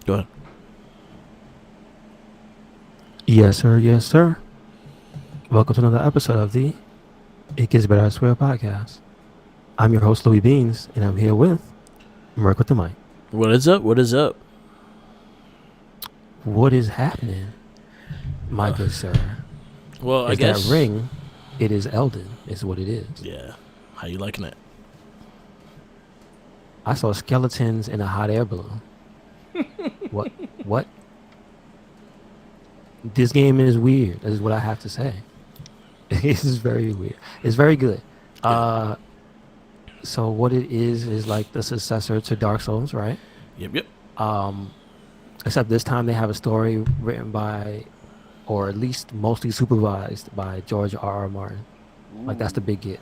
Go ahead. Yes, sir. Yes, sir. Welcome to another episode of the It Gets Better, I Swear podcast. I'm your host, Louis Beans, and I'm here with Merc with the mic. What is up? What is up? What is happening, my good sir? Well, I Is that guess. ring? It is Elden, is what it is. Yeah. How you liking it? I saw skeletons in a hot air balloon. What? What? This game is weird. That is what I have to say. This is very weird. It's very good. Yeah. So what it is like the successor to Dark Souls, right? Yep. Except this time they have a story written by, or at least mostly supervised by George R. Martin. Like that's the big get.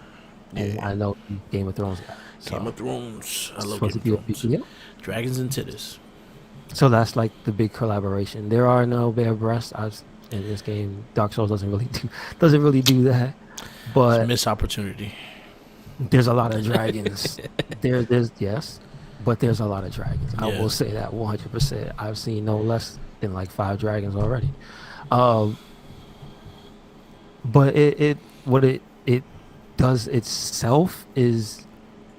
And Yeah. I know Game of Thrones guy. So Game of Thrones. I it's love supposed Game to of be a big Thrones. deal. Dragons and titties. So that's like the big collaboration. There are no bare breasts in this game. Dark Souls doesn't really do that. It's a But missed opportunity. there's a lot of dragons. There's yes, but there's a lot of dragons. I Yeah. will say that 100%. I've seen no less than like 5 dragons already. Um, but it does itself is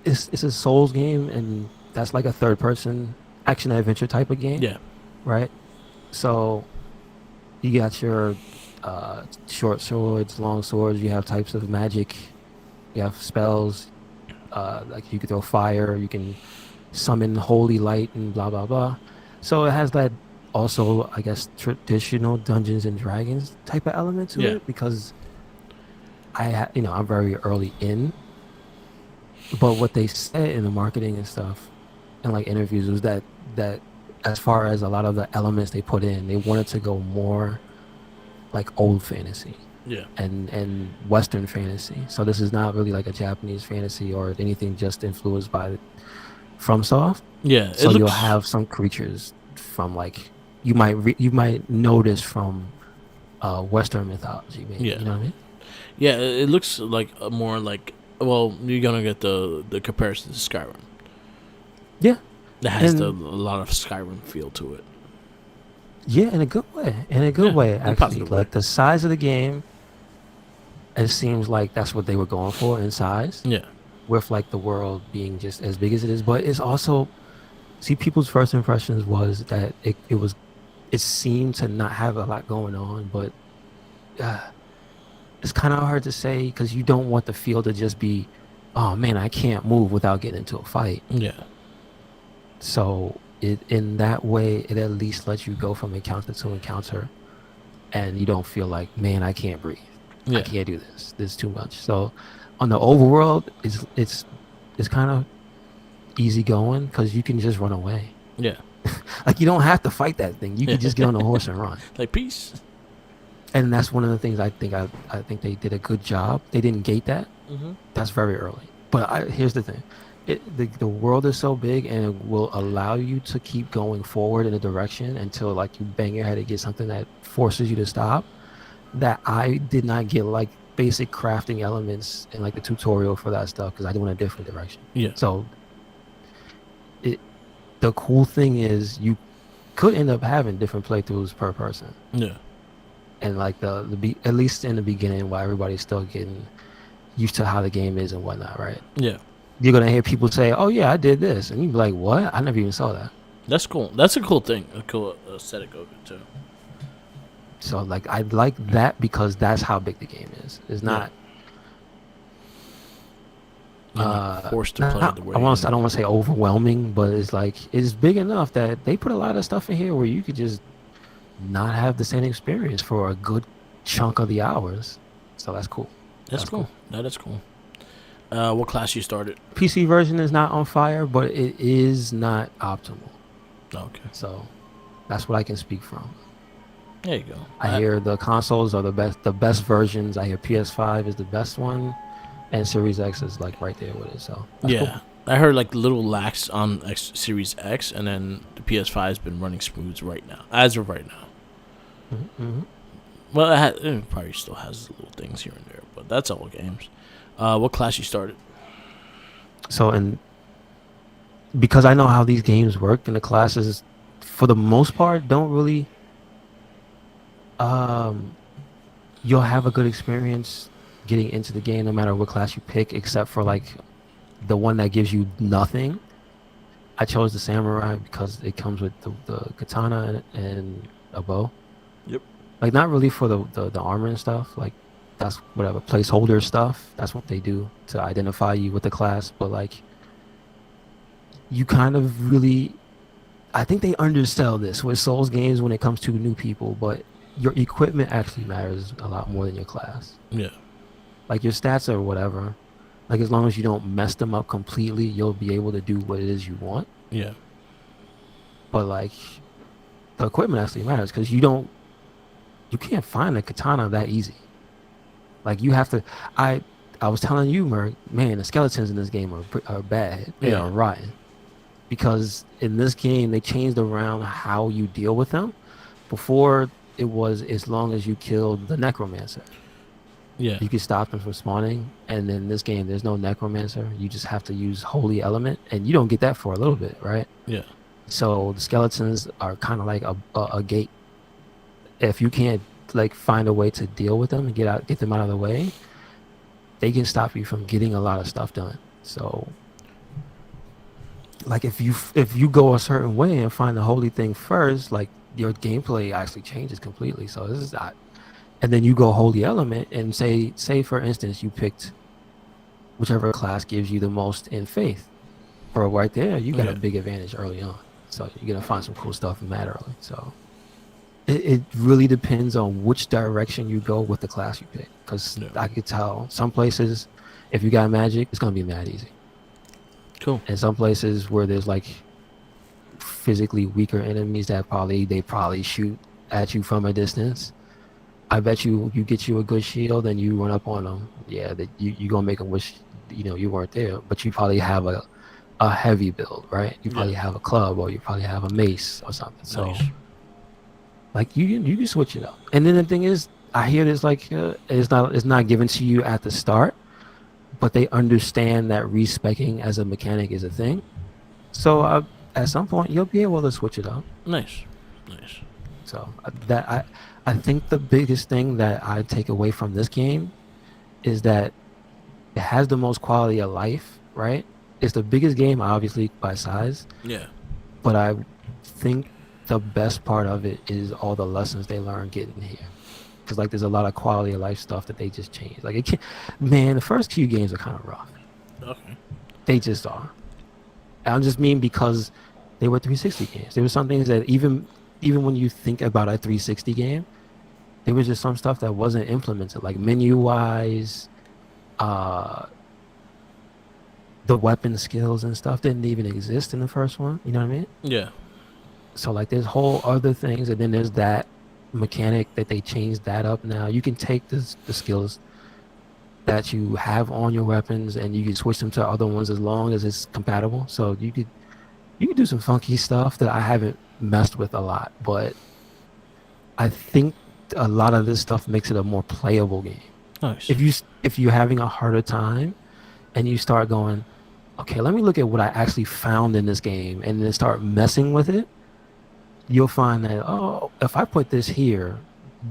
it's a Souls game, and that's like a third person action adventure type of game, Yeah. right? So you got your short swords, long swords. You have types of magic. You have spells. Like you can throw fire. You can summon holy light and blah blah blah. So it has that also, I guess, traditional Dungeons and Dragons type of element to Yeah. it because I'm very early in. But what they said in the marketing and stuff, and like interviews, was that as far as a lot of the elements they put in, they wanted to go more like old fantasy Yeah. and Western fantasy. So this is not really like a Japanese fantasy or anything just influenced by FromSoft. Yeah. So you'll have some creatures from like you might notice from Western mythology, maybe. Yeah. You know what I mean? Yeah. It looks like more like. Well, you're gonna get the comparison to Skyrim. Yeah. It has And- a lot of Skyrim feel to it. Yeah, in a good way. In a good Yeah, way, in a actually. positive way. Like the size of the game, it seems like that's what they were going for in size, Yeah. with like the world being just as big as it is. But it's also, see, people's first impressions was that it seemed to not have a lot going on, but it's kind of hard to say because you don't want the feel to just be, oh man, I can't move without getting into a fight. Yeah. So in that way, it at least lets you go from encounter to encounter, and you don't feel like, man, I can't breathe. Yeah. I can't do this. This is too much. So on the overworld, it's kind of easy going because you can just run away. Yeah. Like you don't have to fight that thing. You can just get on a horse and run. Like peace. And that's one of the things I think they did a good job. They didn't gate that. Mm-hmm. That's very early. But here's the thing. The world is so big and it will allow you to keep going forward in a direction until like you bang your head and get something that forces you to stop. That I did not get like basic crafting elements in like the tutorial for that stuff because I went a different direction. Yeah. So the cool thing is you could end up having different playthroughs per person. Yeah. And like at least in the beginning while everybody's still getting used to how the game is and whatnot, right? Yeah. You're gonna hear people say, "Oh yeah, I did this," and you be like, "What? I never even saw that." That's cool. That's a cool thing. A cool aesthetic of it too. So like I like that because that's how big the game is. It's not. You're not forced to play the way. I don't want to say overwhelming, but it's like it's big enough that they put a lot of stuff in here where you could just not have the same experience for a good chunk of the hours. So that's cool. That's cool. That is cool. What class you started? PC version is not on fire, but it is not optimal. Okay. So that's what I can speak from. There you go. I hear the consoles are the best versions. I hear PS5 is the best one, and Series X is like right there with it. So that's yeah, cool. I heard like little lax on Series X, and then the PS5 has been running smooth right now, as of right now. Mm-hmm. Well, it probably still has little things here and there, but that's all games. What class you started? So, and because I know how these games work, and the classes for the most part, don't really. Um, you'll have a good experience getting into the game no matter what class you pick, except for like the one that gives you nothing. I chose the samurai because it comes with the katana and a bow. Yep. Like not really for the armor and stuff. Like that's whatever placeholder stuff. That's what they do to identify you with the class. But like you kind of really, I think they undersell this with Souls games when it comes to new people. But your equipment actually matters a lot more than your class. Yeah. Like your stats or whatever. Like as long as you don't mess them up completely, you'll be able to do what it is you want. Yeah. But like the equipment actually matters because you can't find a katana that easy. Like you have to. I was telling you, Merc, man, the skeletons in this game are bad. They Yeah. are rotten because in this game they changed around how you deal with them. Before it was as long as you killed the necromancer, Yeah. you can stop them from spawning. And in this game, there's no necromancer. You just have to use holy element, and you don't get that for a little bit, right? Yeah. So the skeletons are kind of like a gate. If you can't like find a way to deal with them and get them out of the way, they can stop you from getting a lot of stuff done. So like if you go a certain way and find the holy thing first, like your gameplay actually changes completely. So this is not. And then you go holy element and say for instance you picked whichever class gives you the most in faith. For right there, you got a big advantage early on. So you're gonna find some cool stuff in that early. So it really depends on which direction you go with the class you pick. Because I could tell some places, if you got magic, it's gonna be mad easy. Cool. And some places where there's like physically weaker enemies that they probably shoot at you from a distance. I bet you get you a good shield and you run up on them. Yeah, that you gonna make them wish you weren't there. But you probably have a heavy build, right? You probably have a club or you probably have a mace or something. So Nice. like you can switch it up. And then the thing is, I hear this like it's not given to you at the start, but they understand that respecing as a mechanic is a thing. So at some point you'll be able to switch it up. Nice. Nice. So I think the biggest thing that I take away from this game is that it has the most quality of life, right? It's the biggest game, obviously, by size. Yeah. But I think the best part of it is all the lessons they learn getting here. Because like there's a lot of quality of life stuff that they just changed. Like the first few games are kind of rough. Okay. They just are. I just mean because they were 360 games. There were some things that even when you think about a 360 game, there was just some stuff that wasn't implemented, like menu-wise, the weapon skills and stuff didn't even exist in the first one. You know what I mean? Yeah. So like there's whole other things, and then there's that mechanic that they changed that up now. You can take the skills that you have on your weapons and you can switch them to other ones as long as it's compatible. So you could do some funky stuff that I haven't messed with a lot, but I think a lot of this stuff makes it a more playable game. Nice. If you're having a harder time and you start going, okay, let me look at what I actually found in this game and then start messing with it, you'll find that, oh, if I put this here,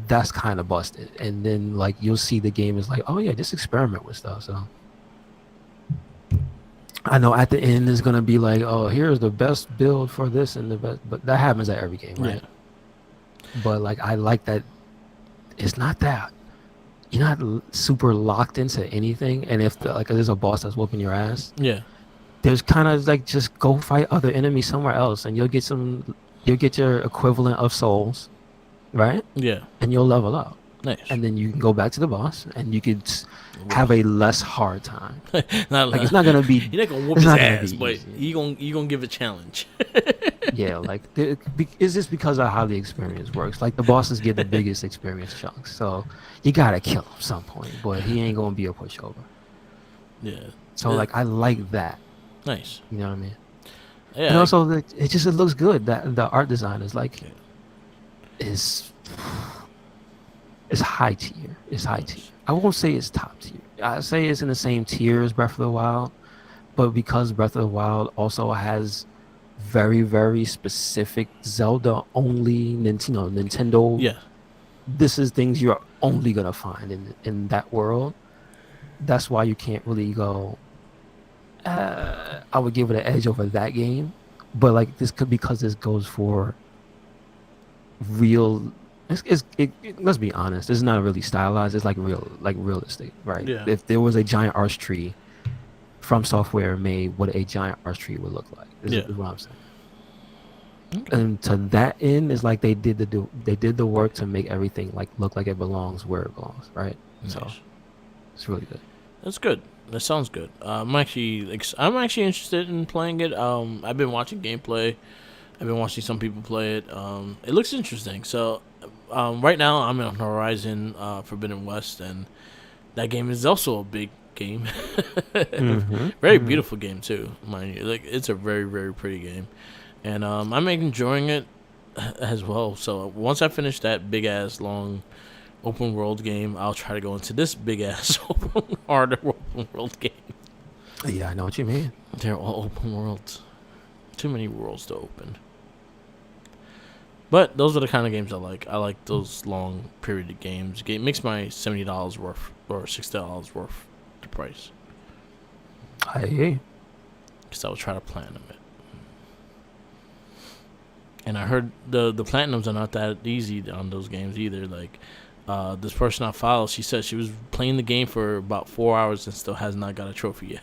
that's kind of busted. And then like you'll see the game is like, oh yeah, just experiment with stuff. So I know at the end is gonna be like, oh, here's the best build for this and the best, but that happens at every game, right? Yeah. But like I like that it's not that you're not super locked into anything, and if there's a boss that's whooping your ass, Yeah. there's kind of like just go fight other enemies somewhere else, and you'll get your equivalent of souls, right? Yeah. And you'll level up. Nice. And then you can go back to the boss, and you could have a less hard time. Not like it's not gonna be. You're not gonna whoop his ass, but you gonna give a challenge. Yeah, like it's just because of how the experience works. Like the bosses get the biggest experience chunks, so you gotta kill him some point, but he ain't gonna be a pushover. Yeah. So like I like that. Nice. You know what I mean? Yeah. And also it looks good. That the art design is like is high tier. It's high tier. I won't say it's top tier. I say it's in the same tier as Breath of the Wild, but because Breath of the Wild also has very, very specific Zelda only Nintendo. Yeah. This is things you're only gonna find in that world. That's why you can't really go. I would give it an edge over that game, but like this could because this goes for real. Let's be honest. It's not really stylized. It's like real estate, right? Yeah. If there was a giant arch tree from software made, what a giant arch tree would look like. Yeah. Is what I'm saying. Okay. And to that end, is like they did the work to make everything like look like it belongs where it belongs, right? So Nice. it's really good. That's good. That sounds good. I'm actually interested in playing it. I've been watching gameplay. I've been watching some people play it. It looks interesting. So, right now I'm on Horizon Forbidden West, and that game is also a big game. Very beautiful game too, mind you. Like it's a very very pretty game, and I'm enjoying it as well. So once I finish that big ass long open world game, I'll try to go into this big ass harder open world game. Yeah, I know what you mean. They're all open worlds. Too many worlds to open. But those are the kind of games I like. I like those long period of games. It makes my $70 worth or $60 worth the price. I hear you. Because I will try to platinum it. And I heard the platinums are not that easy on those games either. Like, this person I follow, she said she was playing the game for about 4 hours and still has not got a trophy yet.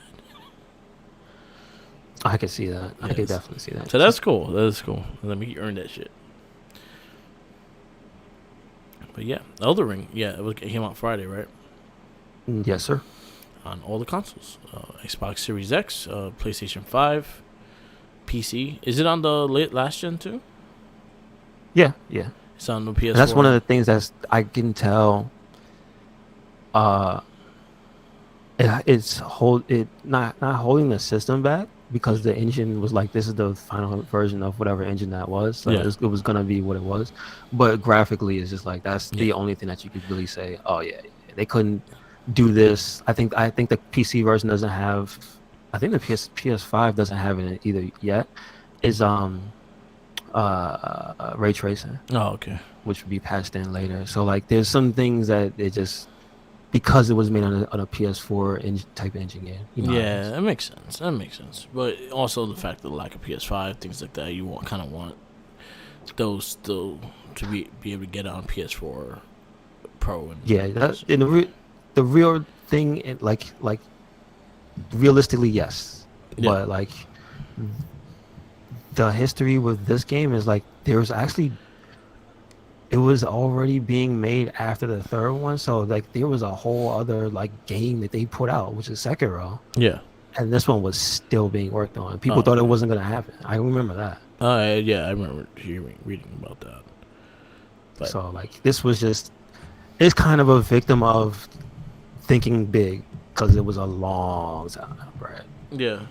I can see that. I can Yes. definitely see that. So that's cool. That is cool. Let me earn that shit. But yeah, Elder Ring. Yeah, it came out Friday, right? Yes, sir. On all the consoles. Xbox Series X, PlayStation 5, PC. Is it on the last gen too? Yeah, yeah. It's on the PS4. And that's one of the things I can tell. It's not holding the system back because the engine was like this is the final version of whatever engine that was. So Yeah. it was gonna be what it was. But graphically, it's just like that's the Yeah. only thing that you could really say. Oh yeah, they couldn't do this. I think the PC version doesn't have. I think the PS5 doesn't have it either yet. Is ray tracing, Oh, okay. which would be patched in later. So like, there's some things that it just because it was made on a PS4 type engine game. You know how it Yeah, is. that makes sense. That makes sense. But also the fact that the lack of PS5, things like that, you kind of want those still to be able to get on PS4 Pro. And Yeah, that in the real thing, like realistically, yes, Yeah. but like the history with this game is like there's actually it was already being made after the third one, so like there was a whole other like game that they put out, which is Sekiro, yeah. and this one was still being worked on. People Oh, thought it okay. wasn't gonna happen. I remember that. Yeah, I remember reading about that. But So like this was just it's kind of a victim of thinking big because it was a long time, right? yeah.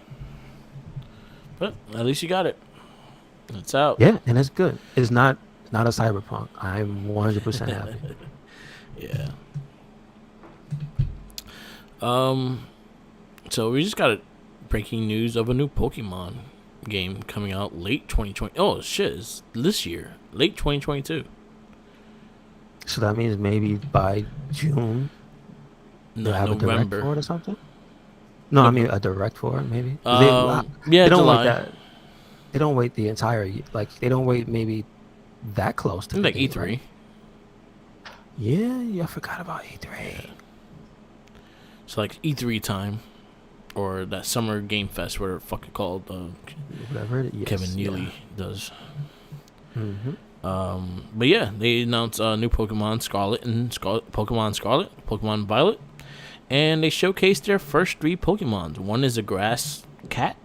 But at least you got it. It's out. Yeah, and it's good. It's not a Cyberpunk. I'm 100% happy. Yeah. So we just got breaking news of a new Pokemon game coming out late 2020. Oh shit! It's this year, late 2022. So that means maybe by June they'll have a direct November. for it or something. No, I mean a direct for it maybe. Yeah, they don't July. wait that. They don't wait the entire like they don't wait maybe that close to the Like date, E3. right? Yeah, I forgot about E3. So like E3 time, or that summer game fest, whatever the fuck it called. Whatever it is. Kevin Neely does. Mm-hmm. But yeah, they announced new Pokemon Pokemon Scarlet, Pokemon Violet, and they showcased their first 3 Pokemons. One is a grass cat,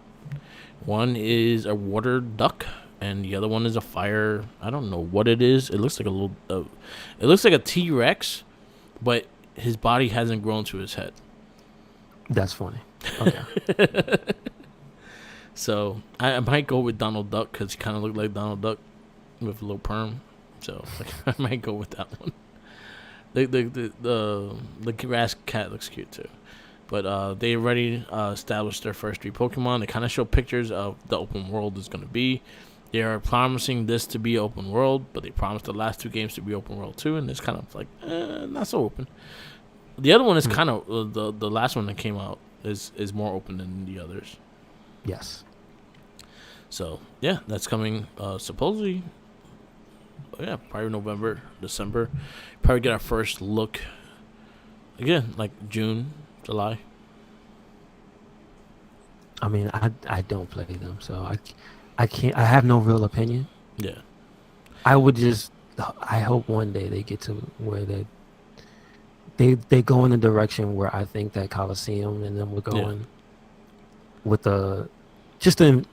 one is a water duck, and the other one is a fire. I don't know what it is. It looks like it looks like a T-Rex, but his body hasn't grown to his head. That's funny. Okay. So I might go with Donald Duck because he kind of looked like Donald Duck with a little perm. So I might go with that one. The grass cat looks cute too. But they already established their first 3 Pokemon. They kind of show pictures of the open world is going to be. They are promising this to be open world, but they promised the last 2 games to be open world too, and it's kind of like not so open. The other one is kind of the last one that came out is more open than the others. Yes. So yeah, that's coming supposedly. Yeah, probably November, December. Probably get our first look again, like June, July. I mean, I don't play them, so I can't. I have no real opinion. Yeah, I would just. I hope one day they get to where they go in the direction where I think that Coliseum and them were going with the just in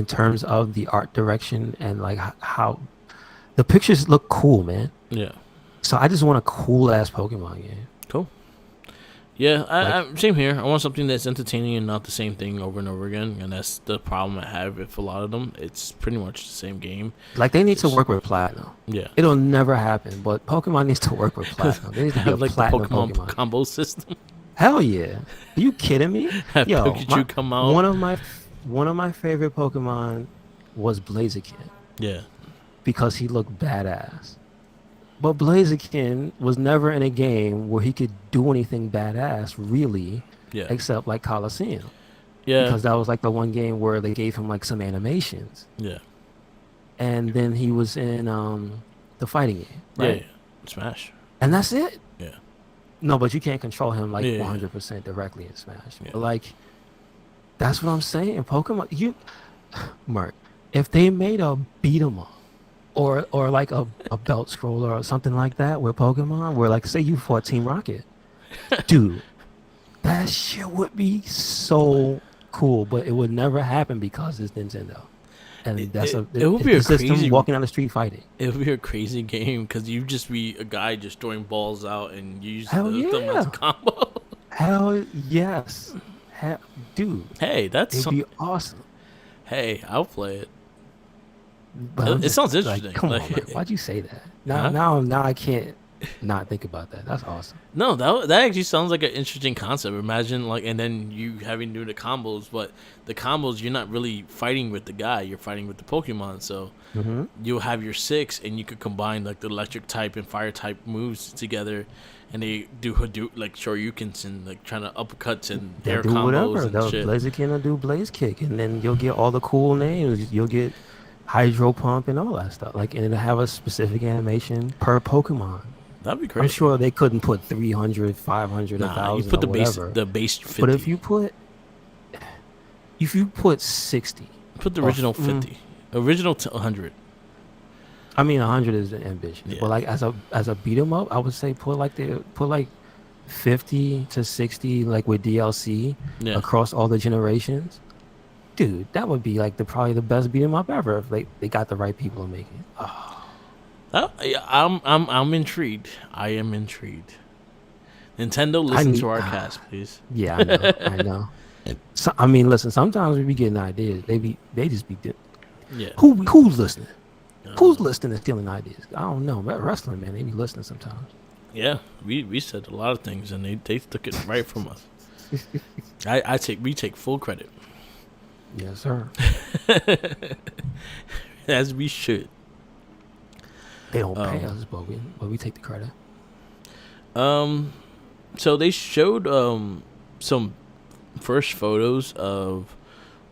terms of the art direction and like how the pictures look cool, man. yeah. So I just want a cool ass Pokemon game. Cool. Yeah, I same here. I want something that's entertaining and not the same thing over and over again. And that's the problem I have with a lot of them. It's pretty much the same game. Like they need to work with Platinum. Yeah. It'll never happen, but Pokemon needs to work with Platinum. They need to be a like the Platinum Pokemon combo system. Hell yeah! Are you kidding me? Have Yo, Pikachu come out. One of my favorite Pokemon was Blaziken Yeah. because he looked badass. But Blaziken was never in a game where he could do anything badass, really, Yeah. except like Coliseum. Yeah. Because that was like the one game where they gave him like some animations. Yeah. And then he was in the fighting game, right? Yeah. Smash. And that's it. Yeah. No, but you can't control him like Yeah. 100% directly in Smash. Yeah. But like, that's what I'm saying. Pokemon, Mark, if they made a beat 'em up or like a belt scroller or something like that with Pokemon, where like say you fought Team Rocket, dude, that shit would be so cool. But it would never happen because it's Nintendo. And It it's would be a system crazy walking down the street fighting. It would be a crazy game because you'd just be a guy just throwing balls out and you use Hell them yeah. as a combo. Hell yes. Dude, Hey, it'd be awesome. Hey, I'll play it. But I'm It just sounds like, interesting. come on, Like- man. Why'd you say that? Huh? Now I can't not think about that. That's awesome. No, that actually sounds like an interesting concept. Imagine like, and then you having to do the combos, but the combos you're not really fighting with the guy, you're fighting with the Pokemon. So Mm-hmm. you'll have your 6, and you could combine like the electric type and fire type moves together, and they do like Shoryukens and like trying to uppercuts and They'll air do combos whatever. and They'll shit. Blaziken will do Blaze Kick, and then you'll get all the cool names. You'll get Hydro Pump and all that stuff. Like, and it'll have a specific animation per Pokemon. That'd be I'm crazy. sure they couldn't put 300, 500, Nah, 1,000, you put the or base, whatever. the base 50. But if you put 60, put the or original 50, original to 100. I mean 100 is ambitious, Yeah. but like as a beat 'em up, I would say put like 50 to 60 like with DLC Yeah. across all the generations. Dude, that would be like probably the best beat 'em up ever if they got the right people to make it. Oh, Yeah, I'm intrigued. I am intrigued. Nintendo, listen need- to our cast, please. yeah, I know. I know. So, I mean, listen. Sometimes we be getting ideas. They just be Yeah. who's listening? Who's listening and stealing ideas? I don't know. Wrestling, man, they be listening sometimes. Yeah, we said a lot of things and they took it right from us. We take full credit, Yes, sir. as we should. They don't pay us, but we take the credit. So they showed some first photos of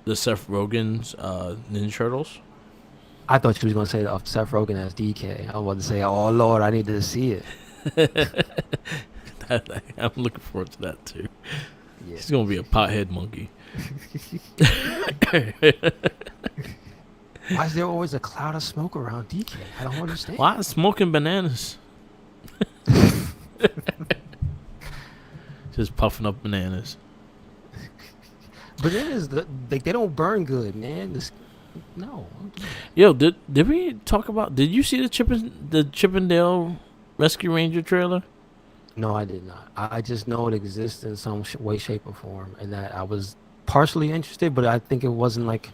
the Seth Rogen's Ninja Turtles. I thought you was gonna say of Seth Rogen as DK. I was about to say, oh Lord, I need to see it. I'm looking forward to that too. Yeah. He's gonna be a pothead monkey. Why is there always a cloud of smoke around DK? I don't understand. Why smoking bananas? Just puffing up bananas. Bananas, they don't burn good, man. No. Yo, did we talk about? Did you see the Chippendale Rescue Ranger trailer? No, I did not. I just know it exists in some way, shape, or form, and that I was partially interested, but I think it wasn't like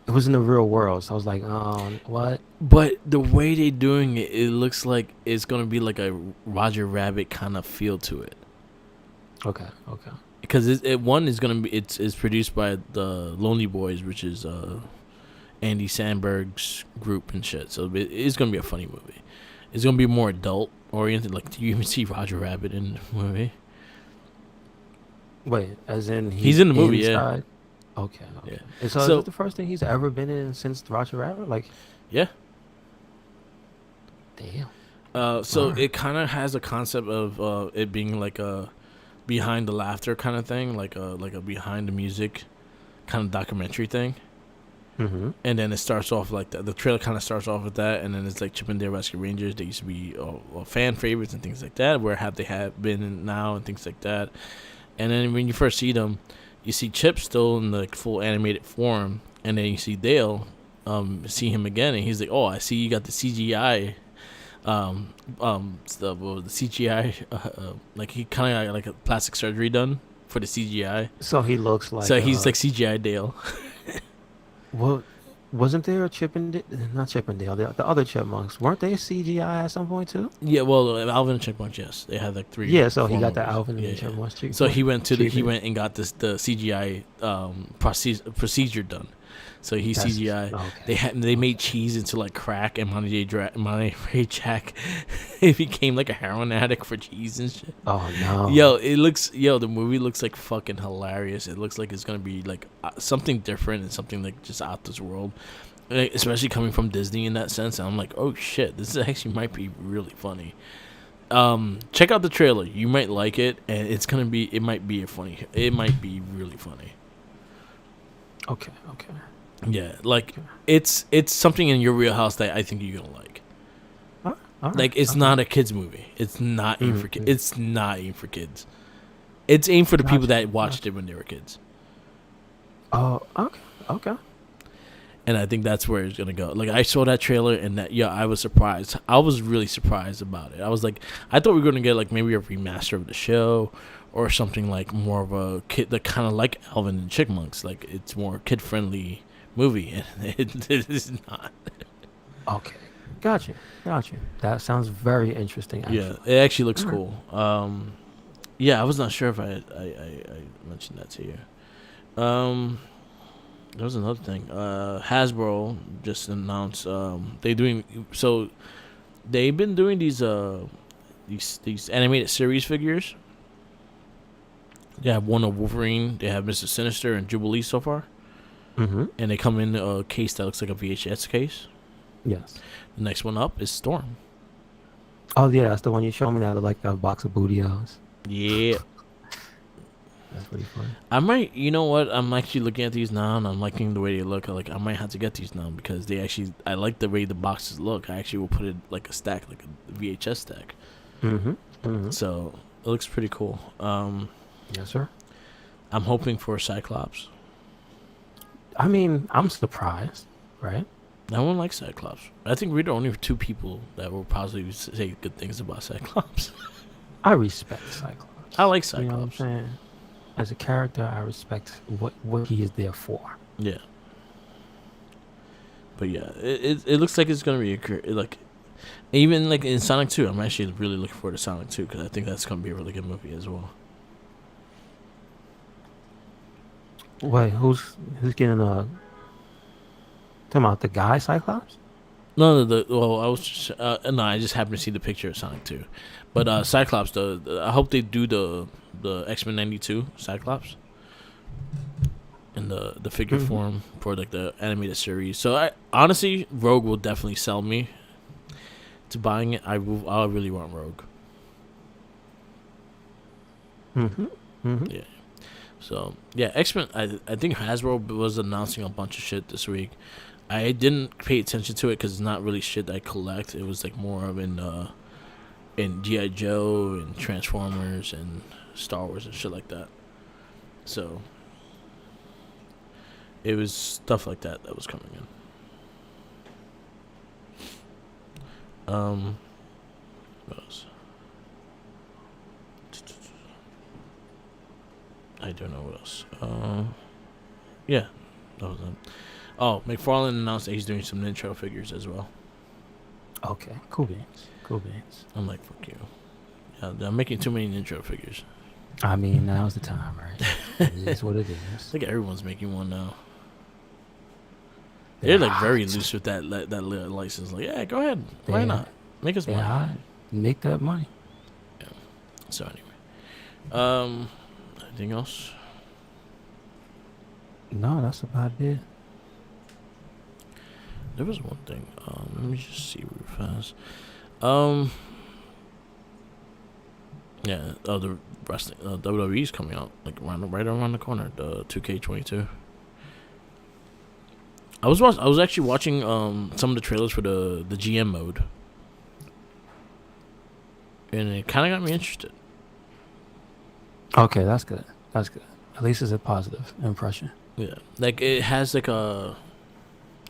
it was in the real world. So I was like, what? But the way they doing it, it looks like it's gonna be like a Roger Rabbit kind of feel to it. Okay. because one is gonna be it's produced by the Lonely Boys, which is Andy Samberg's group and shit. So it's gonna be a funny movie. It's gonna be more adult oriented. Like, do you even see Roger Rabbit in the movie? Wait, as in He's in the movie, yeah. inside? Okay, okay. Yeah. And so, is So it the first thing he's ever been in since Roger Rabbit? Like, yeah. damn. So Alright. it kind of has a concept of it being like a behind the laughter kind of thing, like a behind the music kind of documentary thing. Mm-hmm. And then it starts off like that. The trailer kind of starts off with that, and then it's like Chip and Dale Rescue Rangers. They used to be fan favorites and things like that. Where have they have been now and things like that. And then when you first see them, you see Chip still in the full animated form, and then you see Dale, see him again, and he's like, "Oh, I see you got the CGI, stuff, the CGI, like he kind of got like a plastic surgery done for the CGI. So he looks like. So he's like CGI Dale." Well, wasn't there a not Chippendale, the other chipmunks? Weren't they CGI at some point too? Yeah, well, Alvin and Chipmunks, yes, they had like 3. Yeah, so he 4 got the movies. Alvin and Yeah, the yeah. Chipmunks So he treatment. went and got the CGI procedure done. So he That's CGI. okay. They made cheese into like crack, and Monty Ray Jack he became like a heroin addict for cheese and shit. Oh no. The movie looks like fucking hilarious. It looks like it's gonna be like something different and something like just out this world, like, especially coming from Disney in that sense. And I'm like, oh shit, this actually might be really funny. Check out the trailer. You might like it, and it might be really funny. Okay. Okay. Yeah, like it's something in your wheelhouse that I think you're gonna like. All right. Like, it's Okay. not a kids movie. It's not aimed for kids. Mhm. It's not aimed for kids. It's aimed for the people Gotcha, that watched gotcha. it when they were kids. Oh, okay. Okay. And I think that's where it's gonna go. Like, I saw that trailer, and I was surprised. I was really surprised about it. I was like, I thought we were gonna get like maybe a remaster of the show, or something like more of a kid, that kind of like Alvin and Chipmunks. Like, it's more kid friendly movie, and it is not. Okay. Gotcha. That sounds very interesting. Actually. Yeah, it actually looks Alright. cool. Yeah, I was not sure if I mentioned that to you. There was another thing. Hasbro just announced they've been doing these animated series figures. They have one of Wolverine. They have Mr. Sinister and Jubilee so far, Mm-hmm. and they come in a case that looks like a VHS case. Yes. The next one up is Storm. Oh yeah, that's the one you showed me. That looked like a box of bootios. Yeah. That's pretty funny. I might, you know what? I'm actually looking at these now, and I'm liking the way they look. Like, I might have to get these now because I like the way the boxes look. I actually will put it like a stack, like a VHS stack. Mm-hmm. Mm-hmm. So it looks pretty cool. Yes, sir. I'm hoping for a Cyclops. I mean, I'm surprised, right? No one likes Cyclops. I think we're the only 2 people that will possibly say good things about Cyclops. I respect Cyclops. I like You know what I'm Cyclops. saying? As a character, I respect what he is there for. Yeah. But yeah, it looks like it's gonna be like, even like in Sonic 2. I'm actually really looking forward to Sonic 2 because I think that's gonna be a really good movie as well. Wait, who's getting talking about the guy Cyclops? No, I was just, no, I just happened to see the picture of Sonic 2, but Cyclops. I hope they do the X-Men 92 Cyclops in the figure Mhm. form for like the animated series. So I honestly, Rogue will definitely sell me to buying it. I really want Rogue. Mm-hmm. Mm-hmm. Yeah. So yeah, X-Men. I think Hasbro was announcing a bunch of shit this week. I didn't pay attention to it because it's not really shit that I collect. It was like more of in G.I. Joe and Transformers and Star Wars and shit like that. So it was stuff like that was coming in. What else? I don't know what else. Yeah, that was it. Oh, McFarlane announced that he's doing some Ninja figures as well. Okay, cool beans. Cool beans. I'm like, fuck you. Yeah, I'm making too many Ninja figures. I mean, now's the time, right? It is what it I is. think everyone's making one now. They're They're like very hot. loose with that license. Like, yeah, go ahead. Why They're not? Make us they're money. hot. Make that money. Yeah. So anyway, um, anything else? No, that's about it. There was one thing. Let me just see real fast. Um, yeah. The wrestling WWE's coming out like right around the corner. The 2K22. I was actually watching some of the trailers for the GM mode, and it kind of got me interested. Okay, that's good. That's good. At least it's a positive impression. Yeah, like it has like a.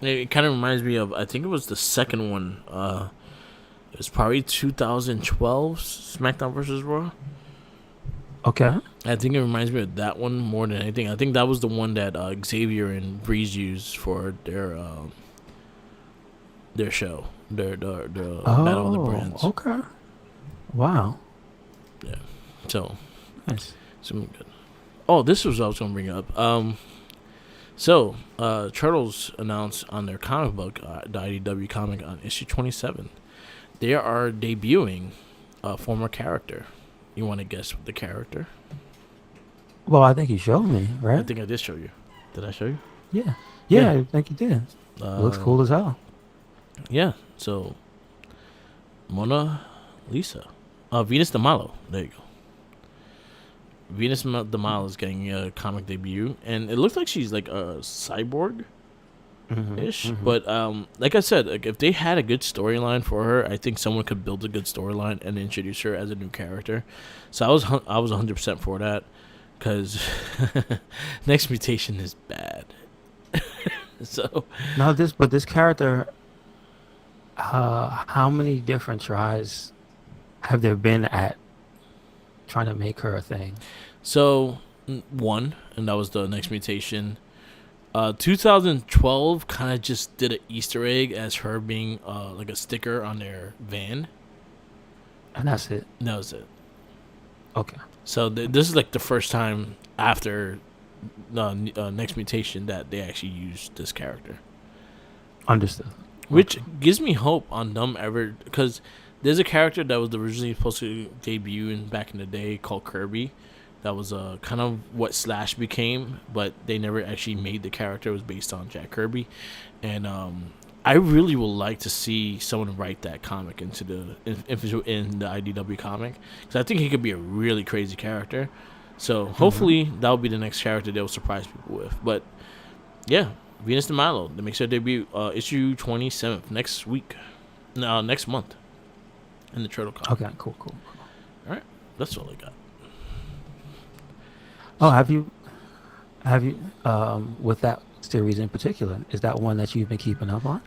It kind of reminds me of, I think it was the second one. It was probably 2012 SmackDown versus Raw. Okay. I think it reminds me of that one more than anything. I think that was the one that Xavier and Breeze used for their show, their Battle of the Oh, Brands. okay. Wow. Yeah, so Nice. something good. Oh, this was what I was gonna bring up. So Turtles announced on their comic book, the IDW comic on issue 27, they are debuting a former character. You want to guess the character? Well, I think you showed me, I right? think I did show you. Did I show you? Yeah. Yeah. Yeah, I think you did. Looks cool as hell. Yeah. So Mona Lisa, Venus de Malo. There you go. Venus de Malo is getting a comic debut, and it looks like she's like a cyborg ish. But like I said, like if they had a good storyline for her, I think someone could build a good storyline and introduce her as a new character. So I was 100% for that, because Next Mutation is bad. So Now this character, how many different tries have there been at trying to make her a thing? one, and that was the Next Mutation. 2012 kind of just did an Easter egg as her being like a sticker on their van. And that's it. That was it. Okay. So this is like the first time after Next Mutation that they actually used this character, Understood. which Okay. gives me hope on them ever, because there's a character that was originally supposed to debut back in the day called Kirby. That was kind of what Slash became, but they never actually made the character. It was based on Jack Kirby, and I really would like to see someone write that comic into in the IDW comic, because I think he could be a really crazy character. So hopefully that'll be the next character they'll surprise people with. But yeah, Venus de Milo, that makes their debut issue 27th next week, no, next month, in the Turtle comic. Okay. Cool. All right, that's all I got. Oh, have you with that series in particular? Is that one that you've been keeping up on?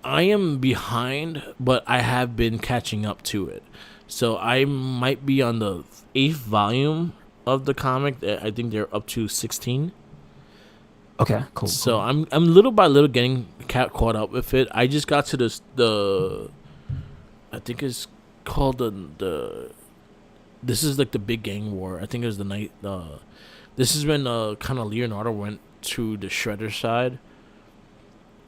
I am behind, but I have been catching up to it. So I might be on the 8th volume of the comic. I think they're up to 16. Okay. Cool. So I'm little by little getting caught up with it. I just got to the I think it's called the this is like the big gang war. I think it was the night. This is when kind of Leonardo went to the Shredder side,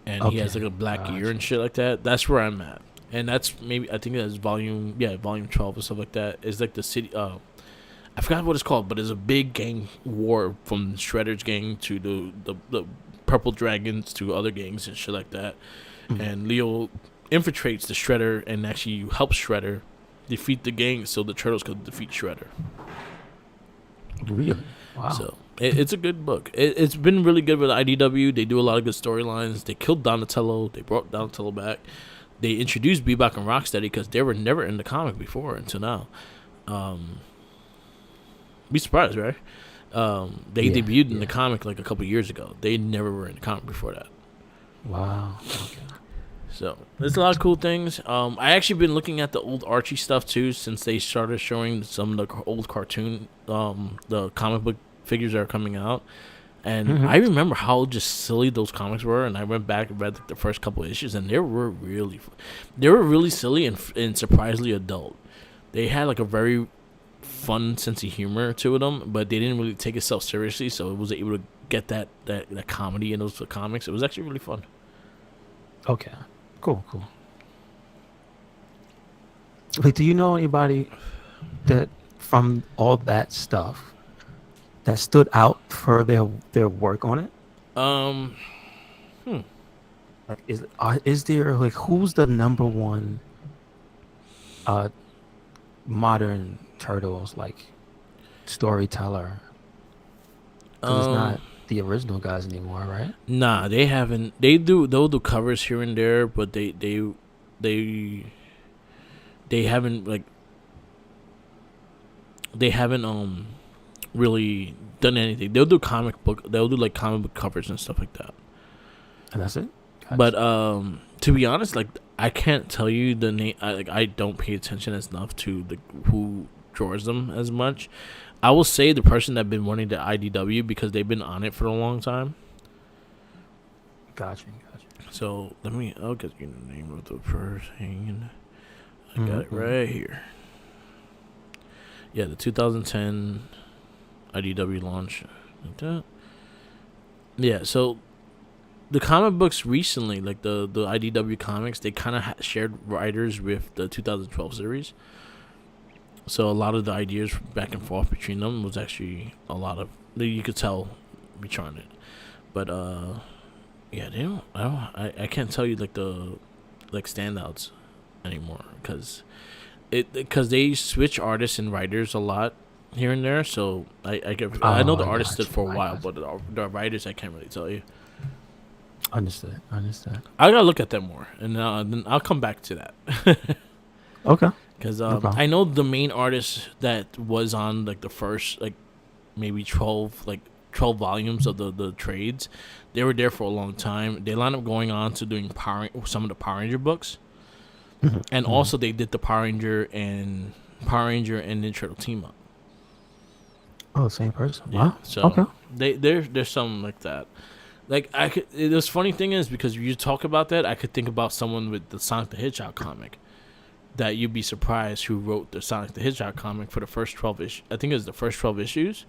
and he has like a black gear and shit like that. That's where I'm at, and that's maybe, I think that's volume 12 or stuff like that. It's like the city. I forgot what it's called, but it's a big gang war from Shredder's gang to the Purple Dragons to other gangs and shit like that. And Leo infiltrates the Shredder and actually helps Shredder defeat the gang so the Turtles could defeat Shredder. Really? Wow. So it's a good book. It's been really good with IDW. They do a lot of good storylines. They killed Donatello. They brought Donatello back. They introduced Bebop and Rocksteady because they were never in the comic before until now. Be surprised, right? They debuted in the comic like a couple years ago. They never were in the comic before that. Wow. Okay. So there's a lot of cool things. I actually been looking at the old Archie stuff too, since they started showing some of the old cartoon, the comic book figures that are coming out. And I remember how just silly those comics were, and I went back and read like the first couple of issues, and they were really silly and surprisingly adult. They had like a very fun sense of humor to them, but they didn't really take itself seriously, so it was able to get that comedy in those comics. It was actually really fun. Okay. Cool. Cool. Wait, do you know anybody that from all that stuff that stood out for their work on it? Um, Like, is there like who's the number one uh modern turtles like storyteller? Because it's um, not the original guys anymore, right? nah, they haven't. They'll do covers here and there, but they haven't like they haven't really done anything. They'll do like comic book covers and stuff like that. And that's it. But Gotcha. to be honest, like I can't tell you the name. I don't pay attention enough to the who draws them as much. I will say the person that been running the IDW because they've been on it for a long time. Gotcha. So I'll get you the name of the person. I got it Mm-hmm. right here. Yeah, the 2010 IDW launch. Like that. Yeah, so the comic books recently, like the IDW comics, they kind of shared writers with the 2012 series. So a lot of the ideas back and forth between them was actually a lot of you could tell between it. But yeah, they don't. I can't tell you like the standouts anymore because they switch artists and writers a lot here and there. So I know Oh, the I artists got did for a you. I while, got you. but the writers I can't really tell you. Understood. I gotta look at them more, and then I'll come back to that. Okay. Because No problem. I know the main artist that was on like the first like maybe 12 volumes of the trades. They were there for a long time. They wound up going on to doing some of the Power Ranger books, and Mhm. also they did the Power Ranger and Ninja Turtle team up. Oh, same person. Yeah, Wow. so Okay. there's something like that. Like I could. The funny thing is because you talk about that, I could think about someone with the Sonic the Hedgehog comic. That you'd be surprised who wrote the Sonic the Hedgehog comic for the first 12 issues. I think it was the first 12 issues.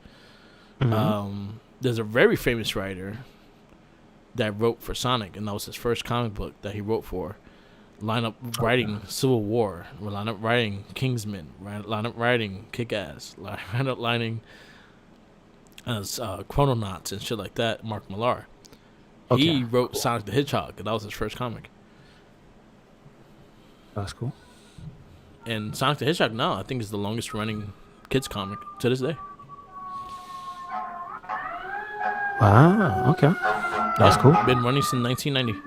Hmm. There's a very famous writer that wrote for Sonic, and that was his first comic book that he wrote for. Line up writing Civil War, line up writing Kingsman, line up writing Kick Ass, line up lining as Chrononauts and shit like that. Mark Millar. Okay. He wrote Cool. Sonic the Hedgehog, and that was his first comic. That's cool. And Sonic the Hedgehog now, I think, is the longest running kids comic to this day. Wow. Okay. That's cool. Been running since 1990.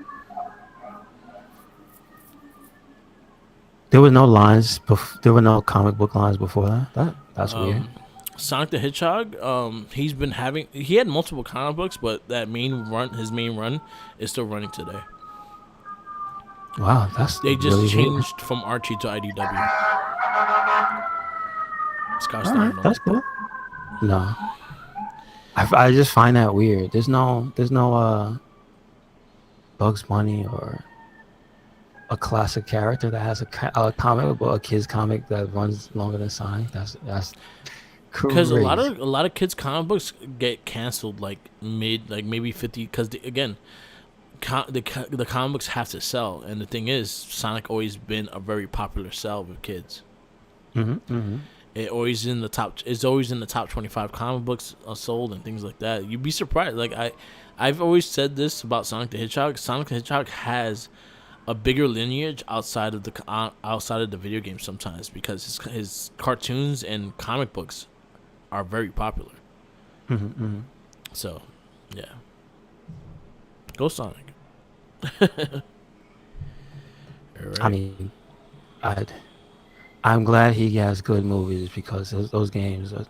There were no lines. There were no comic book lines before that. That's weird. Sonic the Hedgehog, he had multiple comic books, but his main run, is still running today. Wow. That's They just really weird. changed from Archie to IDW. Scott All Stein right. don't That's like cool. No. I just find that weird. There's no Bugs Bunny or a classic character that has a comic book, a kid's comic that runs longer than Sonic. That's because crazy. a lot of kids comic books get canceled like mid like maybe 50 because again the comic books have to sell, and the thing is Sonic always been a very popular sell with kids. Mm-hmm. It's always in the top 25 comic books sold and things like that. You'd be surprised. Like I've always said this about Sonic the Hedgehog. Sonic the Hedgehog has a bigger lineage outside of the video game sometimes because his cartoons and comic books are very popular. Mm-hmm. So, yeah, go Sonic. All I right. mean, I'm glad he has good movies because those games are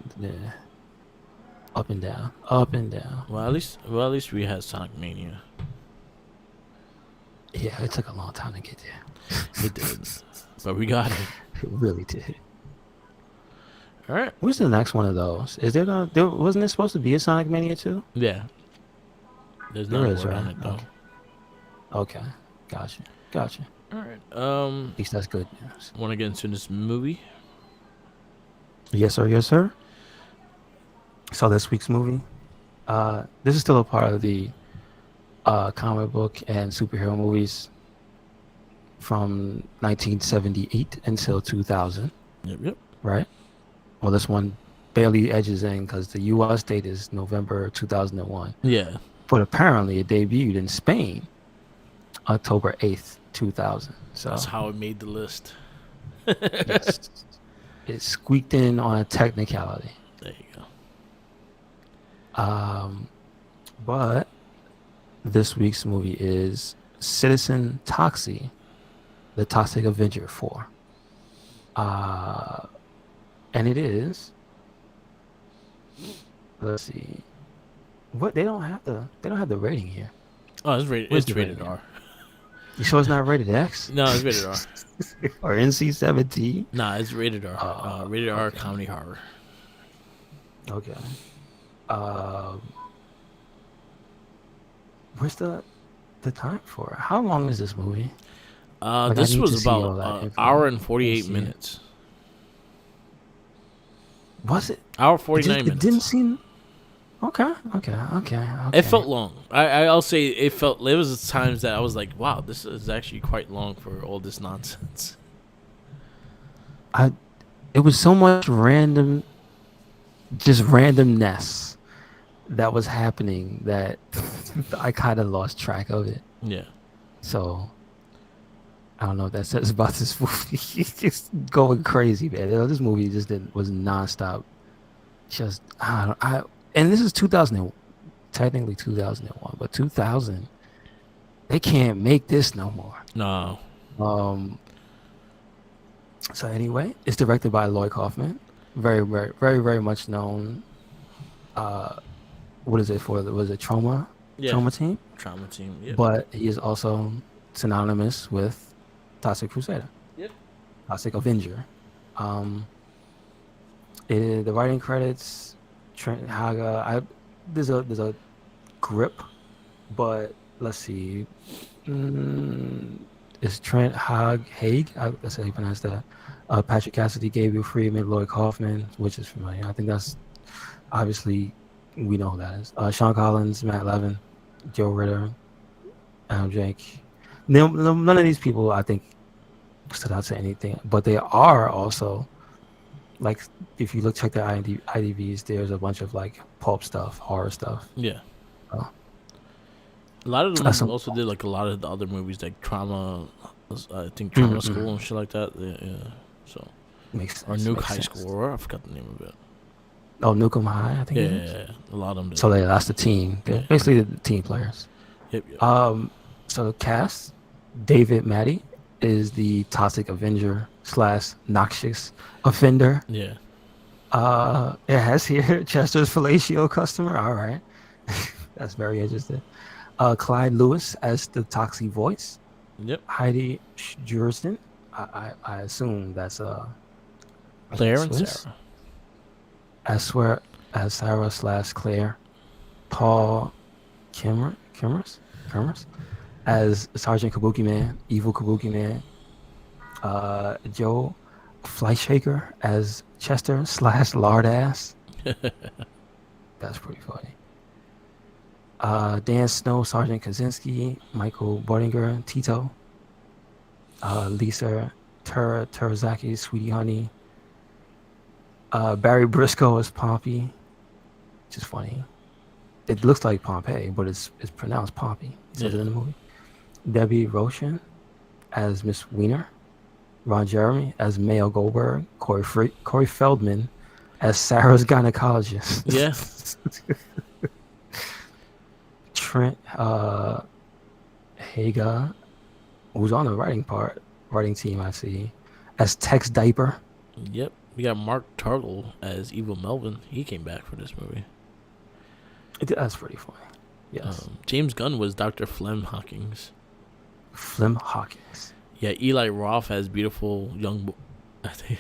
up and down, up and down. At least we had Sonic Mania. Yeah, it took a long time to get there. It did, but we got it. It really did. All right. What's the next one of those? Is there gonna? There wasn't there supposed to be a Sonic Mania too? Yeah. There's There not a is, word right? on it though. Okay. Gotcha. All right. At least that's good news. Want to get into this movie? Yes, sir. Yes, sir. So this week's movie, this is still a part of the comic book and superhero movies from 1978 until 2000, Yep, yep. right? Well, this one barely edges in because the U.S. date is November 2001, Yeah, but apparently it debuted in Spain October 8th, 2000. that's So how it made the list. yes, it squeaked in on a technicality. There you go. Um, but this week's movie is Citizen Toxie, the Toxic Avenger 4. Uh, and it is, let's see, what they don't have the rating here. Oh, it's rated. Where's It's the rated rating? R. You sure it's not rated X No, it's rated R. or NC-17? Nah, it's rated R. Rated R Okay, comedy horror. okay. Um, where's the time for it? How long is this movie? Like I This need to was see about all that info. hour and Let me 48 see it. minutes. Was it? Hour 49 It minutes. didn't seem. Okay, okay, okay, okay. It felt long. I'll say it felt. There was times that I was like, "Wow, this is actually quite long for all this nonsense." I. It was so much random, just randomness that was happening that I kind of lost track of it. Yeah, So I don't know what that says about this movie. It's just going crazy, man. This movie just was nonstop. Just and this is 2000, technically 2001, but 2000 they can't make this no more. no, Um. So anyway, it's directed by Lloyd Kaufman, very, very, very, very much known. Uh, what is it for? Was it yeah, Trauma Team? trauma team. Yep, But he is also synonymous with Toxic Crusader, yep. Toxic Avenger. Um, the writing credits, Trent Haga. There's a grip, but let's see. It's Trent Haig. That's how you pronounce that. Patrick Cassidy, Gabriel Friedman, Lloyd Kaufman, which is familiar. I think that's obviously we know who that is. Sean Collins, Matt Levin, Joe Ritter, Adam Jake. None of these people I think stood out to anything, but they are also like if you check their IDVs, there's a bunch of like pulp stuff, horror stuff. Yeah. Oh, A lot of that's them some. also did like a lot of the other movies, like Trauma. I think Trauma Mm-mm. School and shit like that. Yeah, yeah. So Makes or sense. Nuke Makes High sense. School, or I forgot the name of it. Oh, Nukem High, I think Yeah, it yeah, is. yeah. A lot of them did. So that's the team. They're Yeah. basically the team players. Yep, yep. So the cast, David Matty is the Toxic Avenger slash Noxious Offender. Yeah. It has here Chester's fellatio customer. All right, that's very interesting. Clyde Lewis as the Toxic voice. Yep. Heidi Juristen. I assume that's Claire and Swiss. Sarah. I swear as Sarah slash Claire. Paul Kimmers as Sergeant Kabuki Man, Evil Kabuki Man. Joe Fleischhaker as Chester slash Lardass. That's pretty funny. Dan Snow, Sergeant Kaczynski, Michael Bordinger, Tito. Lisa Terazaki, Sweetie Honey. Barry Briscoe as Pompey, which is funny. It looks like Pompeii, but it's pronounced Pompey. It says it in the movie. Debbie Roshan as Miss Wiener. Ron Jeremy as Mayo Goldberg. Corey Feldman as Sarah's gynecologist. Yeah. Trent Haga, who's on the writing team, I see, as Tex Diaper. Yep. We got Mark Turtle as Evil Melvin. He came back for this movie. That's pretty funny. Yes. James Gunn was Dr. Flem Hawkins. Flem Hawkins. Yeah, Eli Roth as beautiful young boy. I think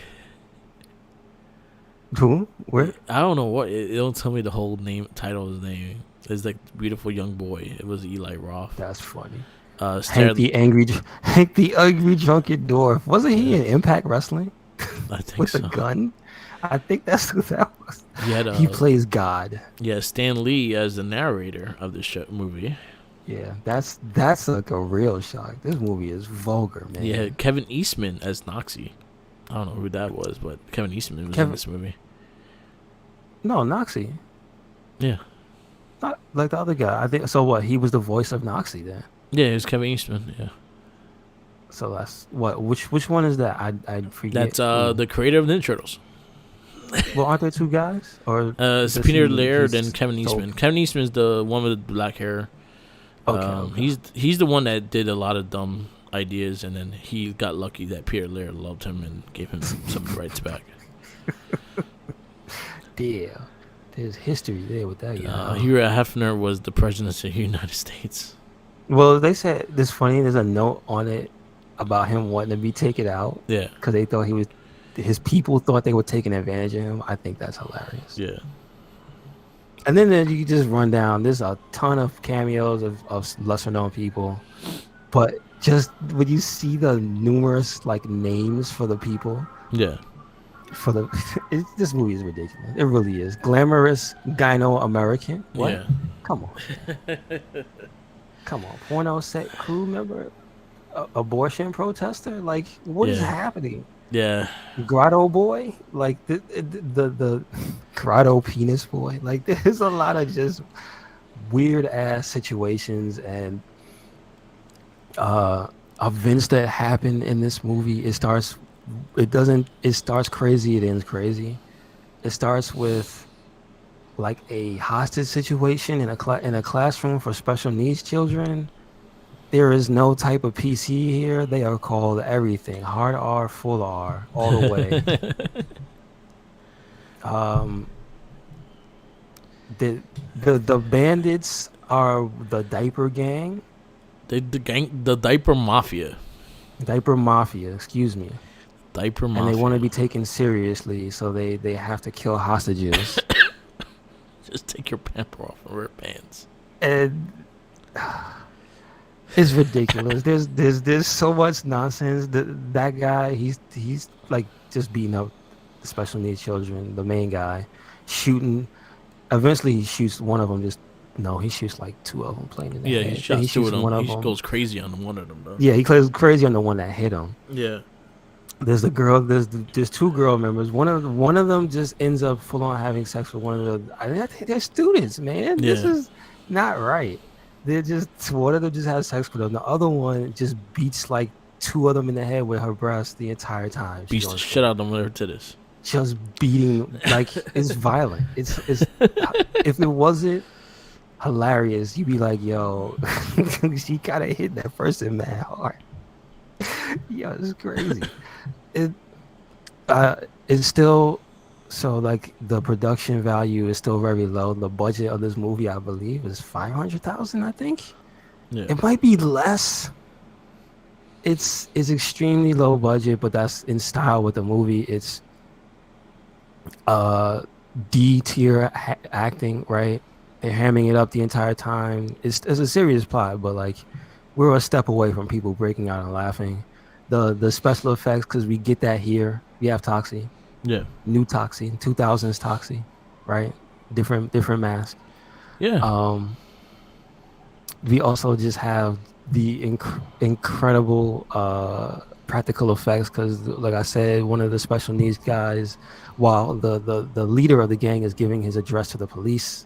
Who? Where? I don't know what it don't tell me the whole title of his name. It's like beautiful young boy. It was Eli Roth. That's funny. Sarah, Hank the angry drunken dwarf. Wasn't he in Impact Wrestling I think with so. a gun? I think that's who that was. He had He plays God. Stan Lee as the narrator of the movie. Yeah, that's like a real shock. This movie is vulgar, He man. had Kevin Eastman as Noxie. I don't know who that was, but Kevin Eastman was in Kevin, this movie. no, Noxie, Yeah, not like the other guy. I think so. What he was the voice of Noxie then. yeah, it was Kevin Eastman. Yeah, So that's what. Which one is that? I forget. that's Who. the creator of Ninja Turtles. Well, aren't there two guys? Or It's does Peter he Laird and just Kevin so Eastman. Kevin Eastman is the one with the black hair. okay. He's the one that did a lot of dumb ideas, and then he got lucky that Peter Laird loved him and gave him some rights back. Yeah, there's history there with that guy. Hugh Hefner was the president of the United States. Well, they said this funny. There's a note on it about him wanting to be taken out Yeah, because they thought he was. His people thought they were taking advantage of him. I think that's hilarious. yeah, And then you just run down. There's a ton of cameos of lesser known people, but just when you see the numerous like names for the people yeah. for the, this movie is ridiculous. It really is. Glamorous Gyno American. What? Yeah. Come on. Come on. Porno set crew member, abortion protester. Like, what is Yeah. happening? Yeah, Grotto boy, like the grotto penis boy. Like, there's a lot of just weird ass situations and events that happen in this movie. It starts crazy, it ends crazy. It starts with like a hostage situation in a classroom for special needs children. There is no type of PC here. They are called everything. Hard R, full R, all the way. The bandits are the diaper gang. the diaper mafia, Diaper mafia, excuse me. diaper And mafia. they want to be taken seriously, so they have to kill hostages. Just take your pamper off and wear pants. And it's ridiculous. There's so much nonsense. That guy, he's like just beating up the special needs children. The main guy, shooting. Eventually, he shoots one of them. He shoots like two of them playing in the Yeah, head. he And shots two of them. one of He them. goes crazy on one of them, though. Yeah, he goes crazy on the one that hit him. Yeah. There's the girl. There's two girl members. One of them just ends up full on having sex with one of the. I think they're students, man. This Yeah. is not right. They're just one of them just has sex with them. The other one just beats like two of them in the head with her breast the entire time. Beats the shit out of them with her titties. Just beating like it's violent. It's if it wasn't hilarious, you'd be like, yo, she kind of hit that person mad hard. Yo, it's crazy. It's still so like the production value is still very low. The budget of this movie, I believe, is 500,000. I think Yeah. it might be less. It's extremely low budget, but that's in style with the movie. It's D tier acting, right? They're hamming it up the entire time. It's a serious plot, but like we're a step away from people breaking out and laughing. The special effects, because we get that here. We have Toxie, Yeah. new Toxie, 2000s Toxie, right? Different mask. Yeah. We also just have the incredible practical effects because, like I said, one of the special needs guys, while the leader of the gang is giving his address to the police,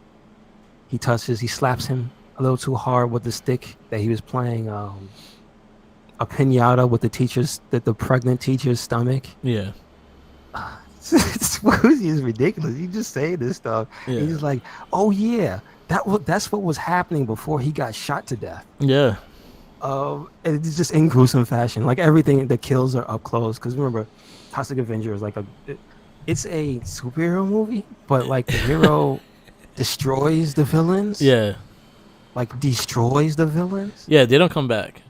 he slaps him a little too hard with the stick that he was playing a pinata with the pregnant teacher's stomach. Yeah. This movie is ridiculous. You just say this stuff. Yeah. He's like, oh yeah, that's what was happening before he got shot to death. Yeah. And it's just in gruesome fashion. Like everything, the kills are up close. Because remember, Toxic Avenger is like it's a superhero movie, but like the hero destroys the villains. Yeah. Like destroys the villains. Yeah. They don't come back.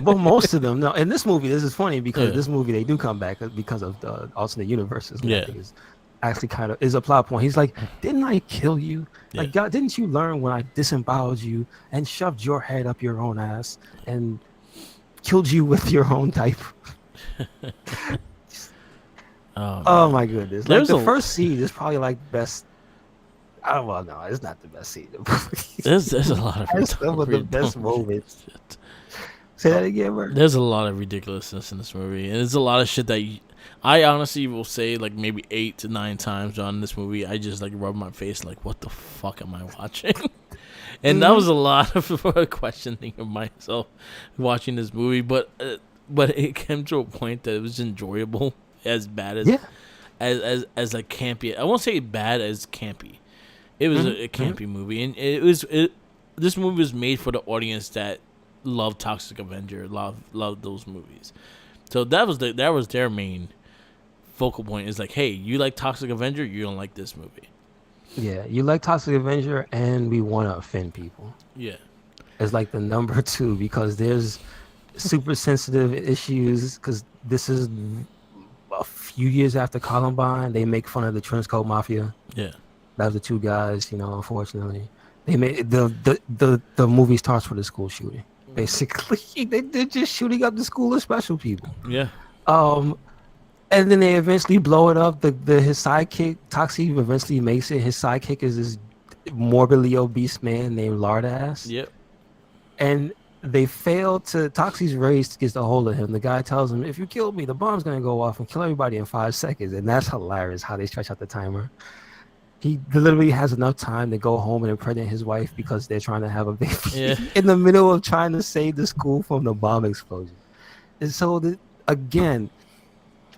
Well, most of them. No, in this movie, this is funny because Yeah. this movie they do come back because of the alternate universes. Yeah. I think is actually kind of is a plot point. He's like, didn't I kill you? Like, Yeah. God, didn't you learn when I disemboweled you and shoved your head up your own ass and killed you with your own diaper? Oh Oh man, my goodness! Like there's the a first scene is probably like best. I don't well, no, it's not the best scene. there's a lot of Has some of the best moments. shit. Say that again, bro. There's a lot of ridiculousness in this movie, and there's a lot of shit that I honestly will say like maybe 8 to 9 times on this movie. I just like rub my face like, what the fuck am I watching? And that was a lot of questioning of myself watching this movie, but it came to a point that it was enjoyable, as bad as Yeah. as like campy. I won't say bad as campy. It was a campy movie, and it. This movie was made for the audience that love Toxic Avenger, love those movies. So that was their main focal point. Is like, hey, you like Toxic Avenger, you don't like this movie. Yeah, you like Toxic Avenger, and we want to offend people. Yeah, It's like the number two because there's super sensitive issues. Because this is a few years after Columbine, they make fun of the Trenchcoat Mafia. yeah, That was the two guys, unfortunately. They made the movie starts with a school shooting. Basically, they're just shooting up the school of special people. yeah, Um, and then they eventually blow it up. His sidekick, Toxie, eventually makes it. His sidekick is this morbidly obese man named Lardass. yep, And they fail to Toxie's race gets a hold of him. The guy tells him, if you kill me, the bomb's gonna go off and kill everybody in 5 seconds. And that's hilarious how they stretch out the timer. He literally has enough time to go home and impregnate his wife because they're trying to have a baby yeah, in the middle of trying to save the school from the bomb explosion. And so, again,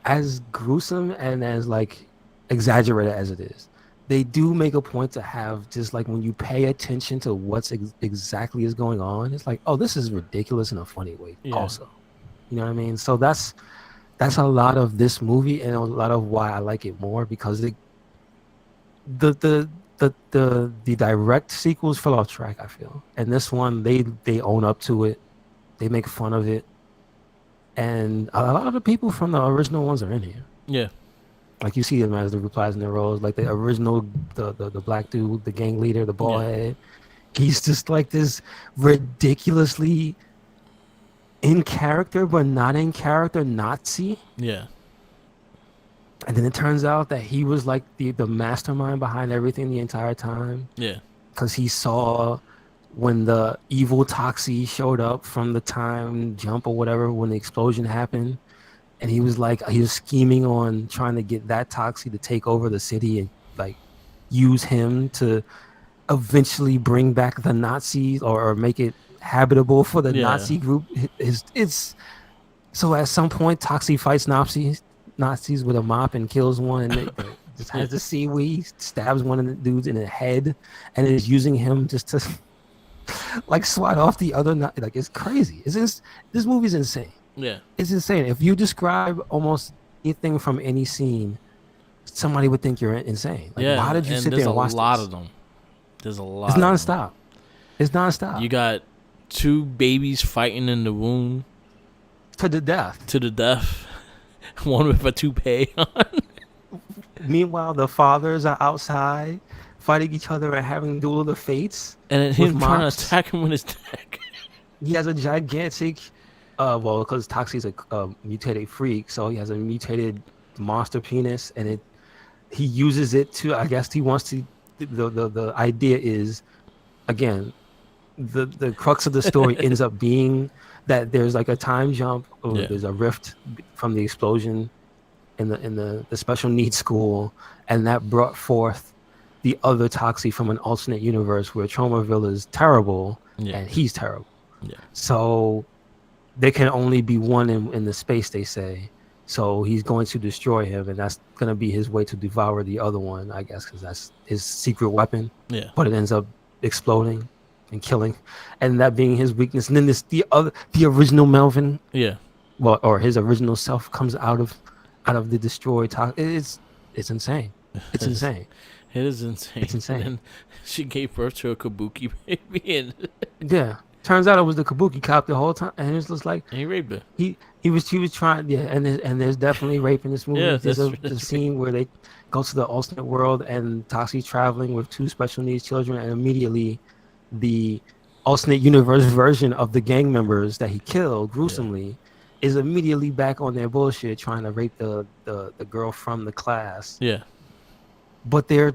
as gruesome and as like exaggerated as it is, they do make a point to have just like when you pay attention to what's exactly is going on, it's like, oh, this is ridiculous in a funny way. Yeah. Also, you know what I mean? So that's a lot of this movie and a lot of why I like it more because the direct sequels fell off track, I feel, and this one they own up to it, they make fun of it, and a lot of the people from the original ones are in here. yeah, Like you see them as the reprising their roles, like the original the black dude, the gang leader, the bald head. He's just like this ridiculously in character but not in character Nazi. yeah, And then it turns out that he was like the mastermind behind everything the entire time. yeah, Because he saw when the evil Toxie showed up from the time jump or whatever, when the explosion happened. And he was scheming on trying to get that Toxie to take over the city and like use him to eventually bring back the Nazis or make it habitable for the Nazi group. It's so at some point Toxie fights Nazis with a mop and kills one, and it just has the scene where he stabs one of the dudes in the head and is using him just to like swat off the other. Like it's crazy. This movie's insane. yeah. It's insane. If you describe almost anything from any scene, somebody would think you're insane. Like, why did you sit there and watch this? There's a lot of them. There's a lot. It's nonstop. It's nonstop. You got 2 babies fighting in the womb to the death. to the death. One with a toupee on. Meanwhile, the fathers are outside fighting each other and having duel of the fates. And then him trying to mops. attack him with his deck. He has a gigantic, because Toxie's a mutated freak, so he has a mutated monster penis, and he uses it to. I guess he wants to. The idea is, again, the crux of the story ends up being that there's like a time jump, or there's a rift from the explosion in the special needs school, and that brought forth the other Toxie from an alternate universe where Tromaville is terrible and he's terrible. Yeah. So there can only be one in the space, they say. So he's going to destroy him, and that's going to be his way to devour the other one, I guess, because that's his secret weapon. Yeah. But it ends up exploding and killing, and that being his weakness. And then the original Melvin, or his original self comes out of the destroyed. It's insane. It's insane. It is insane. It's insane. And she gave birth to a kabuki baby, and yeah. Turns out it was the kabuki cop the whole time, and it's just like he raped her. He was trying, and there's definitely rape in this movie. Yeah, there's a scene where they go to the alternate world, and Toxie's traveling with 2 special needs children, and immediately the alternate universe version of the gang members that he killed gruesomely is immediately back on their bullshit, trying to rape the girl from the class. Yeah. But they're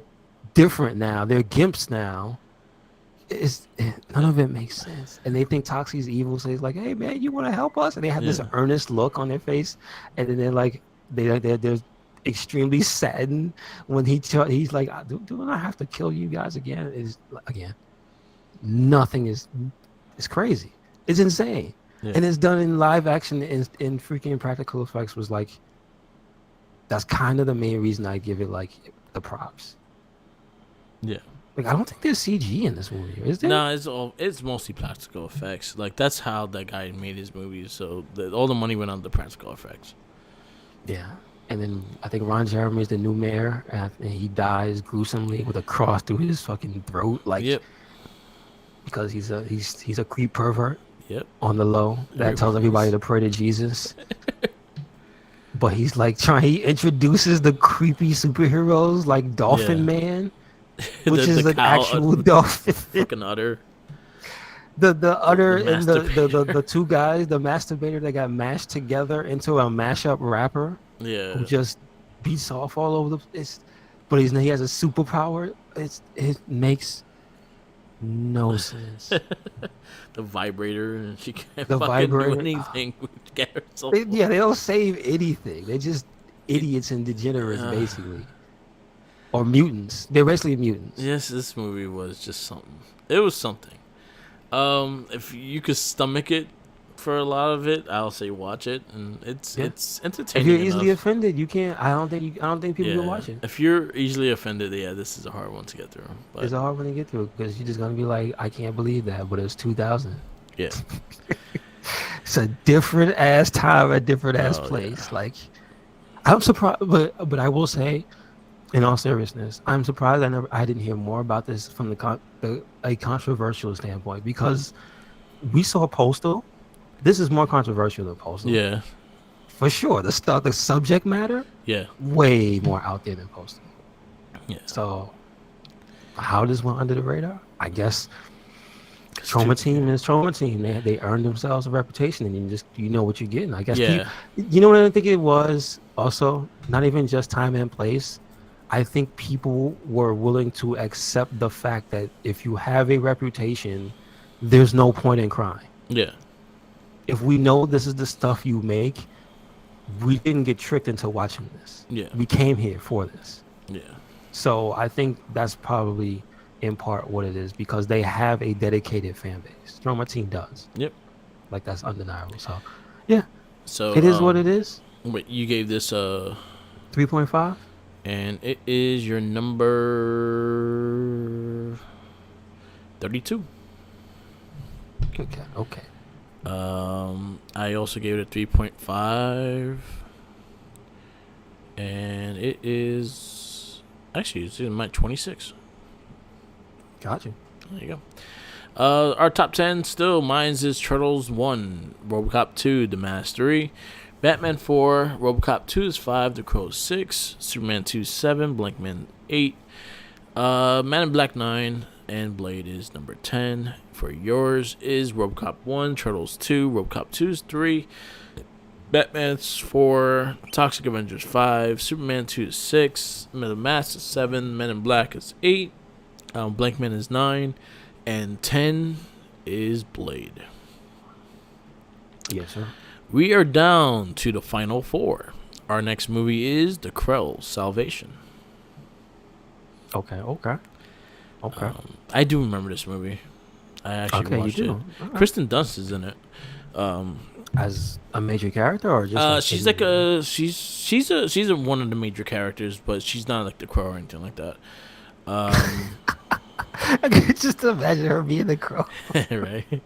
different now. They're gimps now. None of it makes sense, and they think Toxie's evil. So he's like, "Hey man, you want to help us?" And they have this Yeah. earnest look on their face, and then they're like, they're extremely saddened when he's like, "Do I have to kill you guys again?" Is again, nothing is. It's crazy. It's insane, Yeah. and it's done in live action in freaking practical effects. Was like, that's kind of the main reason I give it like the props. Yeah. Like, I don't think there's CG in this movie, is there? No, it's mostly practical effects. Like that's how that guy made his movies. So all the money went on the practical effects. Yeah. And then I think Ron Jeremy is the new mayor, and he dies gruesomely with a cross through his fucking throat, like Yep. because he's a creep pervert Yep. on the low that tells everybody to pray to Jesus. But he's like he introduces the creepy superheroes like Dolphin Yeah. Man, which is the an cow, actual dolphin. fucking udder. The udder the and the two guys, the masturbator that got mashed together into a mashup rapper Yeah. who just beats off all over the place. But he has a superpower. It makes no sense. The vibrator, and she can't The fucking vibrator. do anything. Get herself. They don't save anything. They're just idiots and degenerates, basically. Or mutants. They're basically mutants. Yes, this movie was just something. It was something. If you could stomach it for a lot of it, I'll say watch it, and it's If entertaining. you're easily enough. offended, you can't. I don't think people will watch it. If you're easily offended, yeah, this is a hard one to get through. But It's a hard one to get through because you're just gonna be like, I can't believe that, but it's 2000. yeah, It's a different ass time, a different ass Oh, place. yeah. Like, I'm surprised, but I will say, in all seriousness, I'm surprised I didn't hear more about this from a controversial standpoint, because we saw Postal. This is more controversial than Postal. yeah, For sure. The subject matter, yeah, way more out there than Postal. yeah. So, how this went under the radar? I guess Trauma Team is Trauma Team. They earned themselves a reputation, and you know what you're getting. I guess. Yeah. You know what I think it was? Also, not even just time and place. I think people were willing to accept the fact that if you have a reputation, there's no point in crying. Yeah. If we know this is the stuff you make, we didn't get tricked into watching this. Yeah. We came here for this. Yeah. So I think that's probably in part what it is, because they have a dedicated fan base. Trauma Team does. Yep. Like, that's undeniable. So yeah, So it is what it is. Wait, you gave this 3.5. and it is your number 32. Okay. I also gave it a 3.5, and it is actually it's in my 26. Gotcha. There you go. Our top 10 still, mine's is Turtles 1, RoboCop 2, The Mask 3, Batman 4, RoboCop 2 is 5, The Crow 6, Superman 2 is 7, Blankman 8, Man in Black 9, and Blade is number 10. For yours is RoboCop 1, Turtles 2, RoboCop 2 is 3, Batman's 4, Toxic Avengers 5, Superman 2 is 6, The Mask is 7, Men in Black is 8, Blankman is 9, and 10 is Blade. Yes, sir. We are down to the final 4. Our next movie is The Krell's Salvation. Okay. I do remember this movie. I actually watched it. Right. Kristen Dunst is in it. As a major character, or just She's like a she's a one of the major characters, but she's not like the Crow or anything like that. I can just imagine her being the Crow. Right.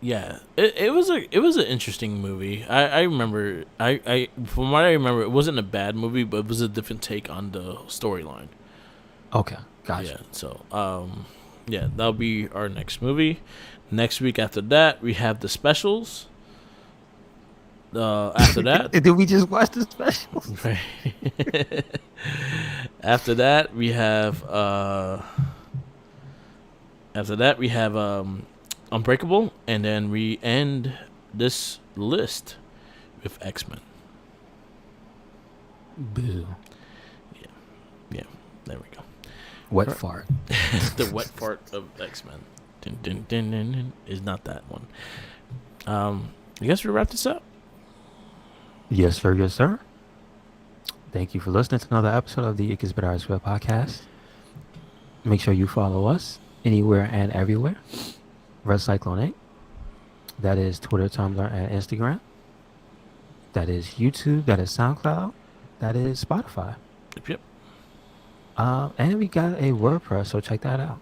Yeah. It was an interesting movie. I remember I from what I remember, it wasn't a bad movie, but it was a different take on the storyline. Okay, gotcha. Yeah. So yeah, that'll be our next movie. Next week after that, we have the specials. After that, Did we just watch the specials? right. After that, we have Unbreakable, and then we end this list with X-Men. Boo. Yeah, there we go. Wet Right. fart. The wet fart of X-Men. Dun, dun, dun, dun, dun, is not that one. I guess we wrap this up. Yes, sir. Yes, sir. Thank you for listening to another episode of the It Gets Better Elsewhere podcast. Make sure you follow us anywhere and everywhere. Red Cyclone 8. That is Twitter, Tumblr, and Instagram. That is YouTube. That is SoundCloud. That is Spotify. Yep. And we got a WordPress, so check that out.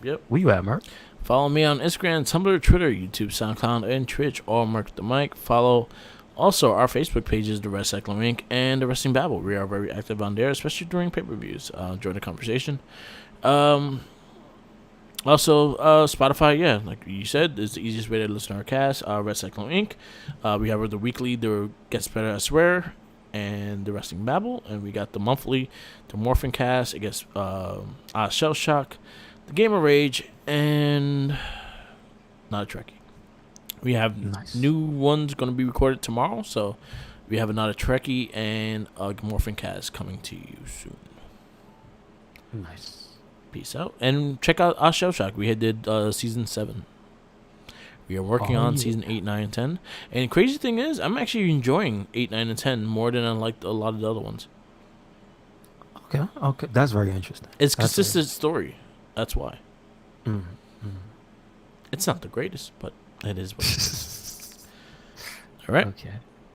Yep. Where you at, Merc? Follow me on Instagram, Tumblr, Twitter, YouTube, SoundCloud, and Twitch. All Merc the Mic. Follow also our Facebook pages, The Red Cyclone Inc. and The Wrestling Babble. We are very active on there, especially during pay-per-views. Join the conversation. Also, Spotify, yeah, like you said, is the easiest way to listen to our cast. Red Cyclone Inc. We have the weekly, The Gets Better, I Swear, and The Wrestling Babble. And we got the monthly, The Morphin Cast. It gets Shell Shock, The Game of Rage, and Not a Trekkie. We have new ones going to be recorded tomorrow. So we have another Trekkie and a Morphin Cast coming to you soon. Nice. Peace out. And check out our Shell Shock. We did season 7. We are working on season 8, 9, and 10. And crazy thing is, I'm actually enjoying 8, 9, and 10 more than I liked a lot of the other ones. Okay. That's very interesting. It's consistent story. That's why. Mm. It's not the greatest, but it is what it is. All right. Okay.